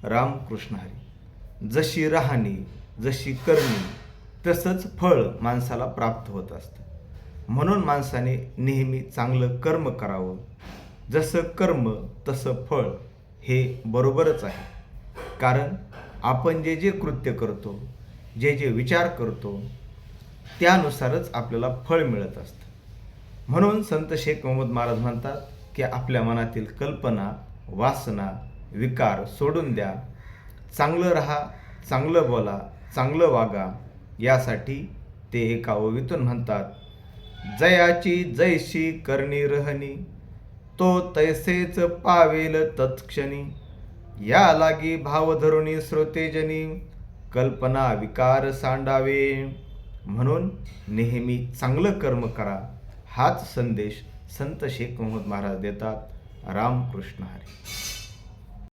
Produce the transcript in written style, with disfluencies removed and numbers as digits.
रामकृष्ण हरी. जशी राहणी, जशी करणी, तसंच फळ माणसाला प्राप्त होत असतं. म्हणून माणसाने नेहमी चांगलं कर्म करावं. जसं कर्म तसं फळ हे बरोबरच आहे. कारण आपण जे जे कृत्य करतो, जे जे विचार करतो, त्यानुसारच आपल्याला फळ मिळत असतं. म्हणून संत शेख मोहम्मद महाराज म्हणतात की आपल्या मनातील कल्पना, वासना, विकार सोडून द्या. चांगलं राहा, चांगलं बोला, चांगलं वागा. यासाठी ते एका ओवीतून म्हणतात, जयाची जैशी करणी रहनी, तो तैसेच पावेल तत्क्षणी. या लागी भाव धरुणी श्रोतेजनी, कल्पना विकार सांडावे. म्हणून नेहमी चांगलं कर्म करा. हाच संदेश संत शेख मोहम्मद महाराज देतात. रामकृष्ण हरी.